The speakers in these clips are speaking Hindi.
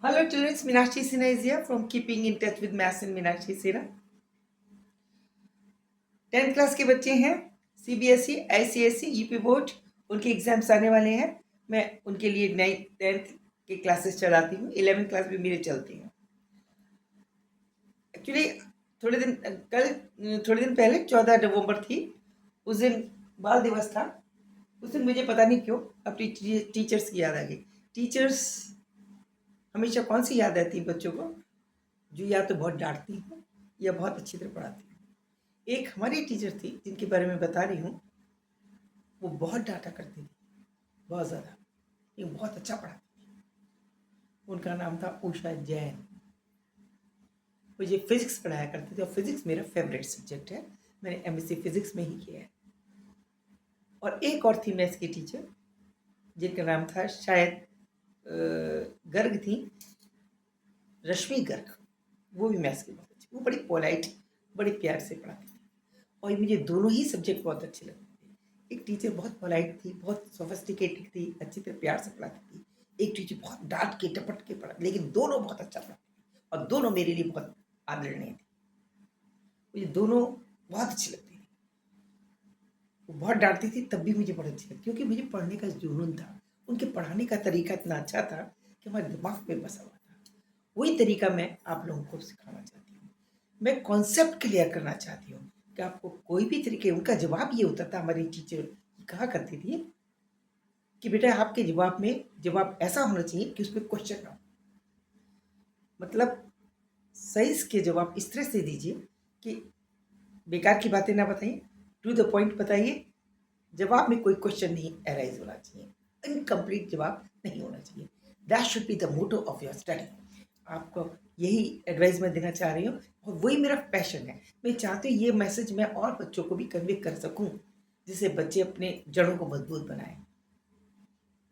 Hello children, Meenakshi Sinha is here from Keeping in Touch with Maths and Meenakshi Sinha. 10th class के बच्चे हैं, CBSE, ICSE, यूपी बोर्ड, उनके एग्जाम्स आने वाले हैं। मैं उनके लिए 9th 10th के क्लासेस चलाती हूँ। 11th क्लास भी मेरे चलती हैं। एक्चुअली थोड़े दिन पहले 14 नवंबर थी, उस दिन बाल दिवस था। उस दिन मुझे पता नहीं क्यों अपनी टीचर्स की याद आ गई। टीचर्स हमेशा कौन सी याद आती है बच्चों को? जो या तो बहुत डांटती हैं या बहुत अच्छी तरह पढ़ाती हैं। एक हमारी टीचर थी जिनके बारे में बता रही हूँ, वो बहुत डांटा करती थी, बहुत ज़्यादा, लेकिन बहुत अच्छा पढ़ाती थी। उनका नाम था उषा जैन। मुझे फिजिक्स पढ़ाया करते थे और फिजिक्स मेरा फेवरेट सब्जेक्ट है। मैंने एमएससी फिजिक्स में ही किया है। और एक और थी मैथ्स की टीचर जिनका नाम था शायद गर्ग थी, रश्मि गर्ग। वो भी मैथ्स की बहुत अच्छी, वो बड़ी पोलाइट, बड़े प्यार से पढ़ाती थी और मुझे दोनों ही सब्जेक्ट बहुत अच्छे लगते थे। एक टीचर बहुत पोलाइट थी, बहुत सोफिस्टिकेटेड थी, अच्छी तरह प्यार से पढ़ाती थी। एक टीचर बहुत डांट के टपट के पढ़ाती, लेकिन दोनों बहुत अच्छा पढ़ाती थी और दोनों मेरे लिए बहुत आदरणीय थी। मुझे दोनों बहुत अच्छी लगती थी। वो बहुत डांटती थी तब भी मुझे बहुत अच्छी लगती, क्योंकि मुझे पढ़ने का जुनून था। उनके पढ़ाने का तरीका इतना अच्छा था कि हमारे दिमाग में बसा हुआ था। वही तरीका मैं आप लोगों को सिखाना चाहती हूँ। मैं कॉन्सेप्ट क्लियर करना चाहती हूँ कि आपको कोई भी तरीके, उनका जवाब ये होता था, हमारी टीचर कहा करती थी कि बेटा आपके जवाब में जवाब ऐसा होना चाहिए कि उसमें क्वेश्चन ना हो। मतलब सही के जवाब इस तरह से दीजिए कि बेकार की बातें ना बताइए, टू द पॉइंट बताइए। जवाब में कोई क्वेश्चन नहीं अराइज होना चाहिए, इनकम्प्लीट जवाब नहीं होना चाहिए। That should be the motto of your study. आपको यही एडवाइस मैं देना चाह रही हूँ और वही मेरा पैशन है। मैं चाहती हूँ ये मैसेज मैं और बच्चों को भी कन्वे कर सकूँ, जिससे बच्चे अपने जड़ों को मजबूत बनाएं।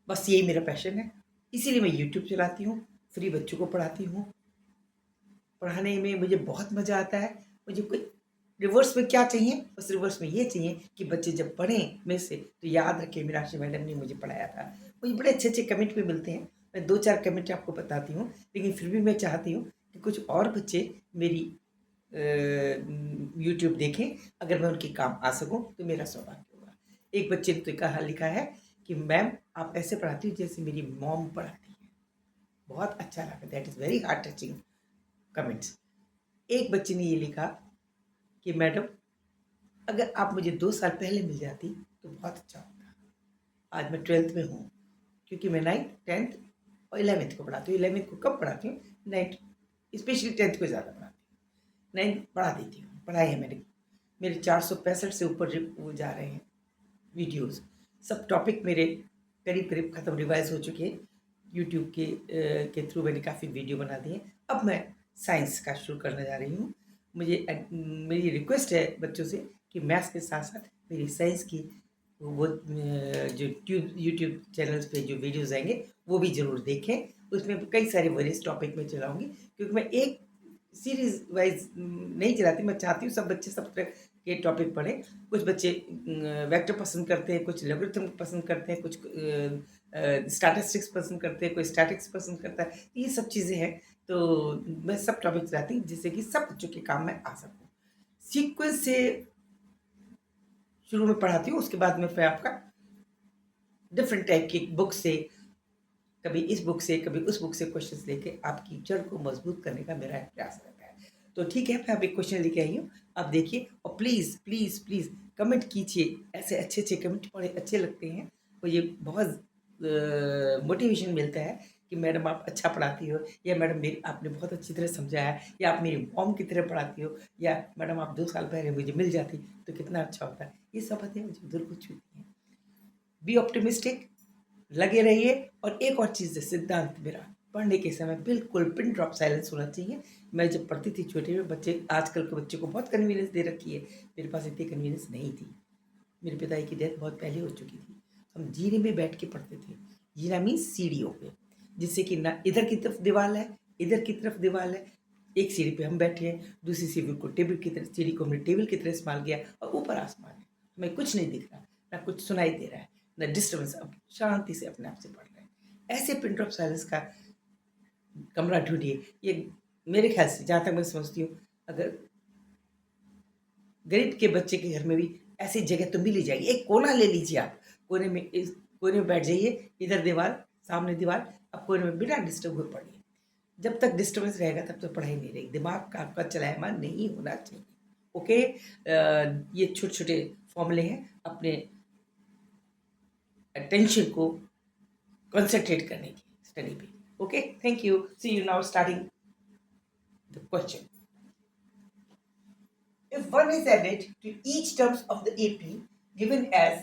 बस यही मेरा पैशन है, इसीलिए मैं यूट्यूब चलाती हूँ, फ्री बच्चों को पढ़ाती हूँ। पढ़ाने में मुझे बहुत मज़ा आता है। मुझे कोई रिवर्स में क्या चाहिए, बस रिवर्स में ये चाहिए कि बच्चे जब पढ़ें मेरे से तो याद रखें मीनाक्षी मैडम ने मुझे पढ़ाया था। मुझे बड़े अच्छे अच्छे कमेंट भी मिलते हैं। मैं 2-4 कमेंट आपको बताती हूँ, लेकिन फिर भी मैं चाहती हूँ कि कुछ और बच्चे मेरी यूट्यूब देखें। अगर मैं उनके काम आ सकूँ तो मेरा सौभाग्य होगा। एक बच्चे ने तो कहा, लिखा है कि मैम आप ऐसे पढ़ाती हो जैसे मेरी मॉम पढ़ाती है। बहुत अच्छा लगा, that is very heart touching comments. एक बच्चे ने ये लिखा कि मैडम अगर आप मुझे 2 साल पहले मिल जाती तो बहुत अच्छा होता। आज मैं 12th में हूँ, क्योंकि मैं 9th, 10th और 11th को पढ़ाती हूँ। 11th को कम पढ़ाती हूँ, 9th स्पेशली 10th को ज़्यादा पढ़ाती हूँ। 9th पढ़ा देती हूँ, पढ़ाई है मैंने। मेरे 465 से ऊपर वो जा रहे हैं वीडियोज़। सब टॉपिक मेरे करीब-करीब ख़त्म, रिवाइज़ हो चुके हैं। यूट्यूब के थ्रू मैंने काफ़ी वीडियो बना दिए। अब मैं साइंस का शुरू करने जा रही हूँ। मेरी रिक्वेस्ट है बच्चों से कि मैथ्स के साथ-साथ मेरी साइंस की वो जो यूट्यूब चैनल्स पे जो वीडियोज़ आएँगे, वो भी ज़रूर देखें। उसमें कई सारे वेरियस टॉपिक में चलाऊँगी, क्योंकि मैं एक सीरीज़ वाइज़ नहीं चलाती। मैं चाहती हूँ सब बच्चे सब तरह के टॉपिक पढ़ें। कुछ बच्चे वेक्टर पसंद करते हैं, कुछ लॉगरिथम पसंद करते हैं, कुछ स्टैटिस्टिक्स पसंद करते हैं, कोई स्टैटिक्स पसंद करता है। ये सब चीज़ें हैं, तो मैं सब टॉपिक चलाती हूँ जिससे कि सब बच्चों के काम में आ सकूँ। सीक्वेंस से शुरू में पढ़ाती हूँ, उसके बाद में फिर आपका डिफरेंट टाइप की बुक से, कभी इस बुक से, कभी उस बुक से क्वेश्चंस लेके आपकी जड़ को मजबूत करने का मेरा प्रयास रहता है। तो ठीक है, मैं अब एक क्वेश्चन लेके आई हूँ, आप देखिए और प्लीज़ प्लीज़ प्लीज़ कमेंट कीजिए। ऐसे अच्छे अच्छे कमेंट बड़े अच्छे लगते हैं, मुझे बहुत मोटिवेशन मिलता है कि मैडम आप अच्छा पढ़ाती हो, या मैडम मेरी आपने बहुत अच्छी तरह समझाया, या आप मेरी मॉम की तरह पढ़ाती हो, या मैडम आप 2 साल पहले मुझे मिल जाती तो कितना अच्छा होता। ये सब बातें मुझे दिल को छूती हैं। बी ऑप्टिमिस्टिक, लगे रहिए। और एक और चीज़ है, सिद्धांत मेरा, पढ़ने के समय बिल्कुल पिन ड्रॉप साइलेंस होना चाहिए। मैं जब पढ़ती थी छोटे में, बच्चे आजकल के बच्चे को बहुत कन्वीनियंस दे रखी है, मेरे पास इतनी कन्वीनियंस नहीं थी। मेरे पिताजी की डेथ बहुत पहले हो चुकी थी। हम जीने में बैठ के पढ़ते थे। जीना मीन्स सीढ़ियों पे, जिससे कि ना इधर की तरफ दीवार है, इधर की तरफ दीवार है। एक सीढ़ी पे हम बैठे हैं, दूसरी सीढ़ी को टेबल की तरह, सीढ़ी को हमने टेबल की तरह इस्तेमाल किया और ऊपर आसमान है। हमें कुछ नहीं दिख रहा, ना कुछ सुनाई दे रहा है, ना डिस्टर्बेंस। अब शांति से अपने आप से पढ़ रहे हैं। ऐसे पिन ड्रॉप साइलेंस का कमरा ढूंढिए। ये मेरे ख्याल से, जहाँ तक मैं समझती हूँ, अगर गरीब के बच्चे के घर में भी ऐसी जगह तो मिल ही जाएगी। एक कोना ले लीजिए आप, कोने में, इस कोने में बैठ जाइए, इधर दीवार, सामने दीवार, आप कोने में बिना डिस्टर्ब हुए पढ़िए। जब तक डिस्टर्बेंस रहेगा तब तक पढ़ाई नहीं रहेगी, दिमाग का आपका चलायमान नहीं होना चाहिए। ओके, ये छोटे छोटे फॉर्मूले हैं अपने अटेंशन को कंसंट्रेट करने की स्टडी पे। Okay, thank you, see you now starting the question. If 1 is added to each terms of the AP given as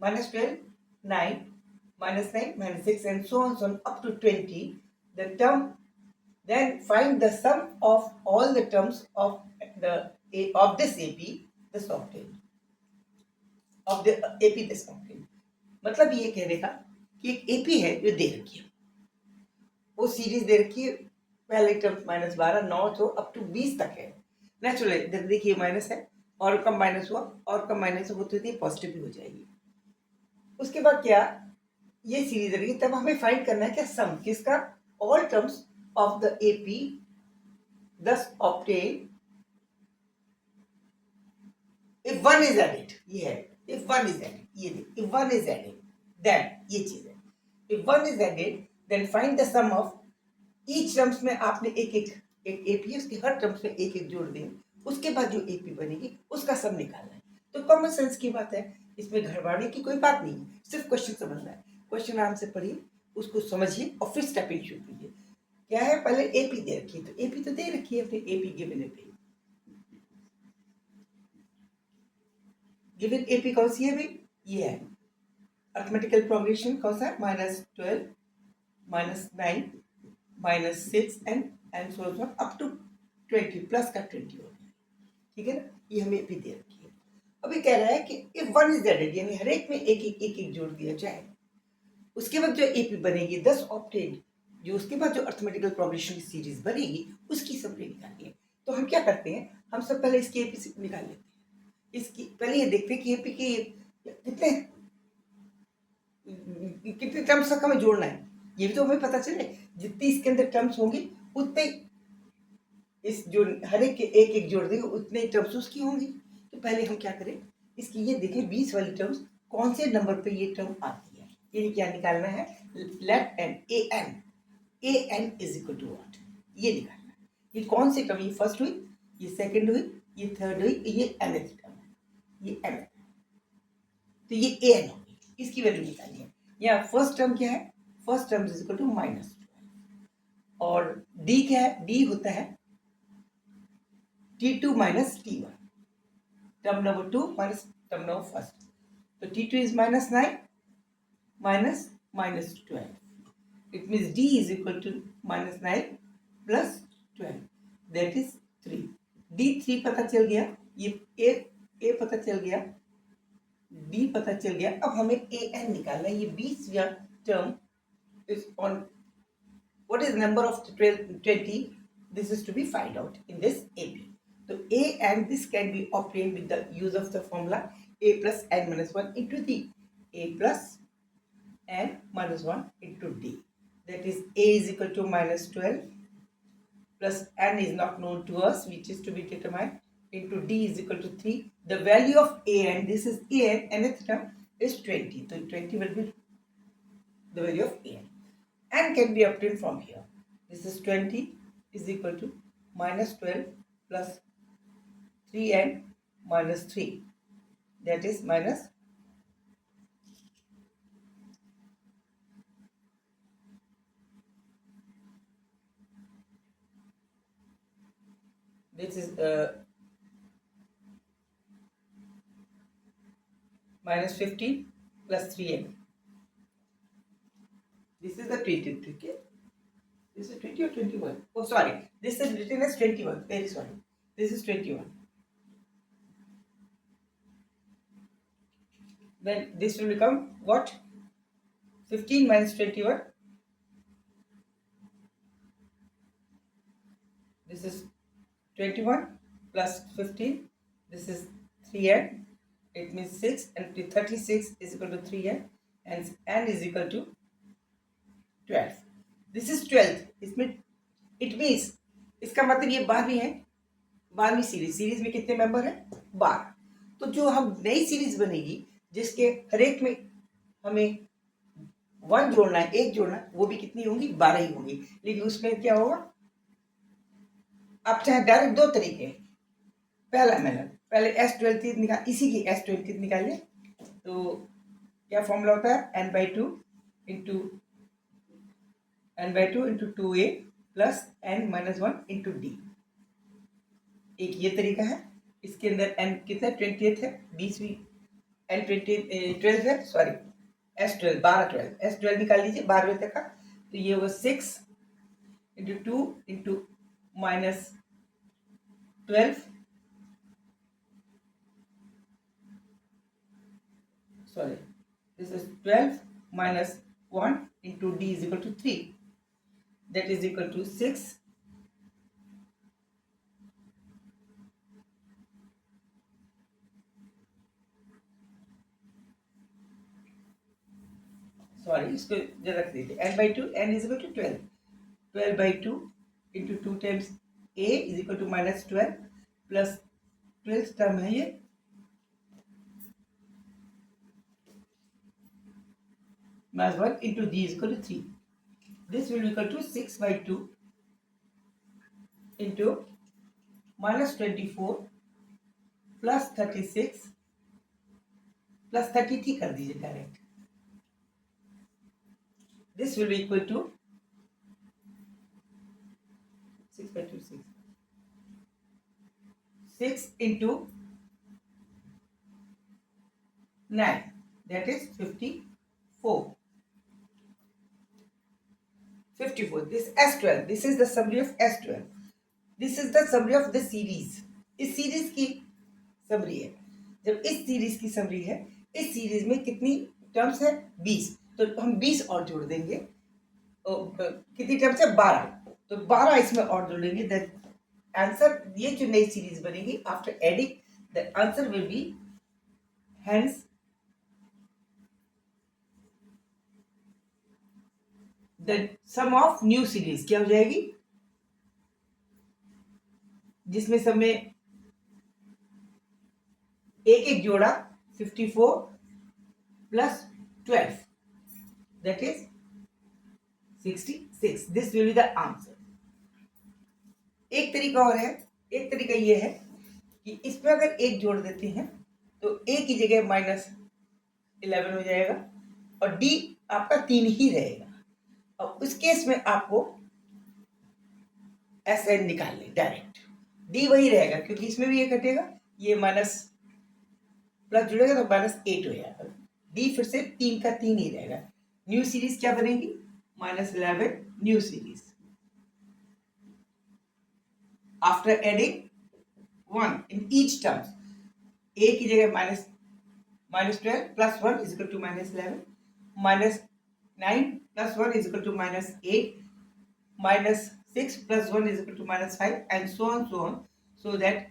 minus 12, 9, minus 9, minus 6, and so on up to 20, the term, then find the sum of all the terms of of this AP, the obtained. Of the AP this obtained. मतलब ये कहने का कि एक AP है जो दे रखी है, वो सीरीज दे रखी है, पहले टर्म -12, 9 तो अप टू 20 तक है। नेचुरली देखिए माइनस है, और कम माइनस हुआ, और कम माइनस होती थी, पॉजिटिव भी हो जाएगी। उसके बाद क्या, ये सीरीज रहेगी, तब हमें फाइंड करना है क्या, सम किसका, all terms of the AP दस obtain if one is added. ये है इफ वन इज एडेड, ये देखिए if one is added, then ये चीज है, if one is added then find the sum of each terms में आपने एक एपी है, उसके हर टर्म्स में एक एक जोड़ देंगे, उसके बाद जो एपी बनेगी उसका सम निकालना है। तो कॉमन सेंस की बात है, इसमें घरवाड़े की कोई बात नहीं है, सिर्फ क्वेश्चन समझना है। क्वेश्चन आराम से पढ़िए, उसको समझिए और फिर स्टेपिंग शुरू कीजिए। क्या है, पहले एपी दे रखी है, तो एपी तो दे रखी है अपने, AP given AP, given AP कौन सी है भाई, ये है अर्थमेटिकल प्रोग्रेशन, कौन सा है, -12, -9, -6 and so on up to 20, plus का 20 हो गया, ठीक है ना, ये हमें भी दे रखी है। अभी कह रहा है कि इफ वन इज एडेड, यानी हर एक में एक जोड़ दिया जाए, उसके बाद जो एपी बनेगी 10 ऑप्टेड, जो उसके बाद जो अर्थमेटिकल प्रोग्रेशन की सीरीज बनेगी उसकी समरी निकालनी है। तो हम क्या करते हैं, हम सब पहले इसकी एपी से निकाल लेते हैं। इसकी पहले ये देखते हैं कि एपी के कितने कितने टर्म्स तक हमें जोड़ना है, ये भी तो हमें पता चले। जितनी इसके अंदर टर्म्स होंगी उतने इस जो हर एक के एक जोड़ देंगे, उतने टर्म्स उसकी होंगी। तो पहले हम क्या करें, इसकी ये देखें 20 वाली टर्म्स कौन से नंबर पे ये टर्म आती है, ये क्या निकालना है, let n a n is equal to what, ये निकालना है। ये कौन सी टर्म, ये फर्स्ट हुई, ये सेकंड हुई, ये थर्ड हुई, ये nth टर्म है, ये n, तो ये ए एन होगी, इसकी वैल्यू निकालनी है। यहाँ फर्स्ट टर्म क्या है, first term is equal to -12, और डी क्या है, डी होता है T2 minus T1, term number 2 minus term number first. So T2 is -9 minus -12. It means D is equal to -9 plus 12. That is 3. D 3 पता चल गया, ये A पता चल गया, D पता चल गया। अब हमें AN निकालना है। ये 20वां term is on what is the number of 20? This is to be find out in this AP. So A and this can be obtained with the use of the formula A plus n minus 1 into D. A plus n minus 1 into D. That is A is equal to -12 plus n is not known to us, which is to be determined, into D is equal to 3. The value of A, and this is A, nth term, is 20. So 20 will be the value of A. N can be obtained from here. This is 20 is equal to -12 plus 3n minus 3. That is minus this is minus 15 plus 3n. This is the 20, okay? This is 20 or 21? Oh, sorry. This is written as 21. Very sorry. This is 21. Then this will become what? 15 minus 21. This is 21 plus 15. This is 3n. It means 6, and 36 is equal to 3n, and n is equal to 12. This is 12. इसमें मीन्स इसका मतलब ये 12वीं है, 12वीं सीरीज में कितने मेंबर है? 12। तो जो हम नई सीरीज बनेगी जिसके हर एक में हमें 1 जोड़ना है, 1 जोड़ना है, वो भी कितनी होंगी? 12 ही होंगी। लेकिन उसमें क्या होगा? आप चाहे डायरेक्ट 2 तरीके, पहला मेथड, पहले S12 निकाल, इसी की S12 निकालिए। तो क्या फॉर्मूला होता है? n/2 into 2a plus n-1 into d। एक ये तरीका है, इसके अंदर n कितना 20th है, 20वीं, n 12 है, सॉरी S12 12 S12 निकाल लीजिए 12वें तक का। तो ये होगा 6 into 2 into -12, sorry, this is 12 minus 1 into d is equal to 3, that is equal to 6 sorry इसको जरा रख दीजिए, n/2 n is equal to 12, 12/2 into 2 times a is equal to -12 plus 12th term है ये, -1 into d is equal to 3. This will be equal to 6/2 into -24 plus 36 plus 33 कर दीजिए direct. This will be equal to 6/2 6 into 9, that is 54. 54. This S12. This is the summary of S12. This is the summary of the series. इस सीरीज की समरी है। जब इस सीरीज की समरी है, इस सीरीज में कितनी टर्म्स है? 20। तो हम 20 और जोड़ देंगे। कितनी टर्म्स है? 12। तो 12 इसमें और जोड़ेंगे। द आंसर, ये जो नई सीरीज बनेगी, after adding the answer will be hence the sum of new series क्या हो जाएगी? जिसमें सब में एक एक जोड़ा 54 plus 12, that is 66. This will be the answer. एक तरीका और है, एक तरीका ये है कि इसमें अगर एक जोड़ देते हैं तो a की जगह -11 हो जाएगा और d आपका 3 ही रहेगा। और उस केस में आपको ऐसे निकाल ले डायरेक्ट, d वही रहेगा क्योंकि इसमें भी ये घटेगा, ये माइनस प्लस जुड़ेगा तो -8 हो जाएगा। d फिर से 3 का 3 ही रहेगा। न्यू सीरीज क्या बनेगी? -11 new series after adding 1 in each terms. a की जगह -12 plus 1 is equal to -11, -9 plus 1 is equal to -8, -6 plus 1 is equal to -5 and so on, so that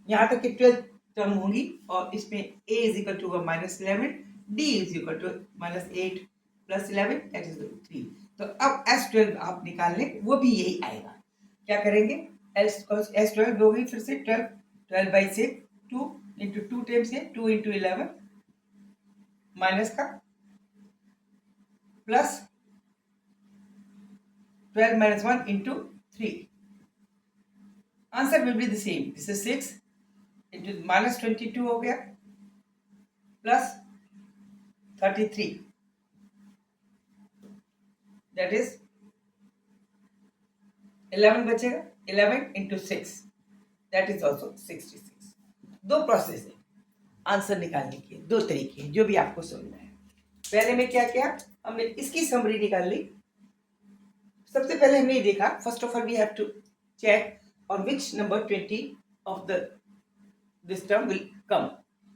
यहाँ तक कि 12 टर्म होगी और इसमें a is equal to -11, d is equal to -8 plus 11 that is 3। तो अब S12 आप निकाल लें, वो भी यही आएगा। क्या करेंगे? S12 होगी फिर से 12/6 2 इंटू 2 टाइम्स है 2 इंटू 11 माइनस का plus 12 minus 1 into 3. Answer will be the same. This is 6 into -22 हो गया प्लस 33, दैट इज 11 बचेगा, 11 इंटू 6 दैट इज ऑल्सो 66। दो प्रोसेस है आंसर निकालने के, दो तरीके जो भी आपको समझना है। पहले में क्या किया, हमने इसकी समरी निकाल ली। सबसे पहले हमने ये देखा, first of all we have to check on which number 20 of this term will come.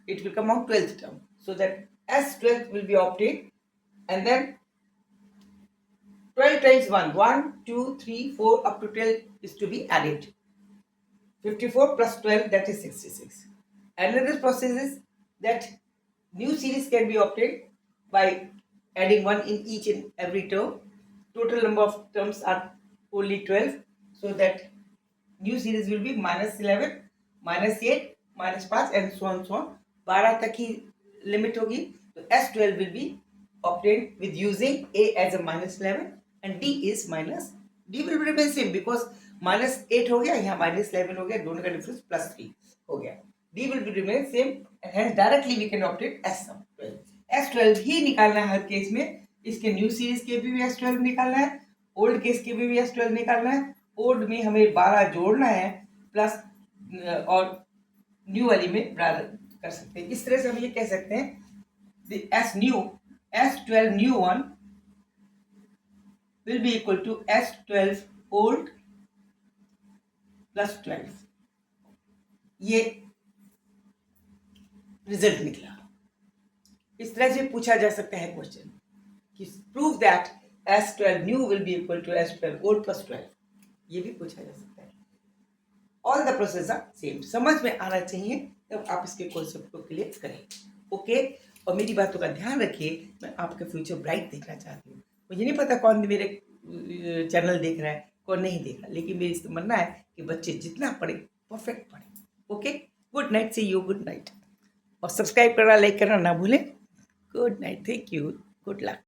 It will come on 12th term, so that S12 will be obtained, and then 12 times 1 2 3 4 up to 12 is to be added. 54 plus 12, that is 66. Another process is that new series can be obtained by adding 1 in each and every term. Total number of terms are only 12, so that new series will be -11, -8, -5 and so on so on. 12 तक ही लिमिट होगी. तो S12 will be obtained with using A as a -11 and D is minus. D will remain same because -8 हो गया, यहाँ -11 हो गया, दोनों का डिफरेंस +3 हो गया. D will be remain same and hence directly we can obtain S12. S12 ही निकालना है हर केस में. इसके न्यू सीरीज के भी S12 निकालना है, ओल्ड केस के भी S12 निकालना है. ओल्ड में हमें 12 जोड़ना है प्लस और न्यू वाली में कर सकते हैं. इस तरह से हम ये कह सकते हैं S12 new one will be equal to S12 old plus 12. ये रिजल्ट निकला. इस तरह से पूछा जा सकता है क्वेश्चन कि prove that S12 new will be equal to S12 old plus 12. ये भी पूछा जा सकता है. All the process are same. समझ में आना चाहिए तब आप इसके कॉन्सेप्ट को क्लियर करें. ओके. और मेरी बातों का ध्यान रखिए. मैं आपका फ्यूचर ब्राइट देखना चाहती हूँ. मुझे नहीं पता कौन मेरे चैनल देख रहा है, कौन नहीं देख रहा, लेकिन मेरी तमन्ना है कि बच्चे जितना पढ़े परफेक्ट पढ़े. Okay. Good night. See you. Good night. और सब्सक्राइब करना, लाइक करना ना भूलें. Good night. Thank you. Good luck.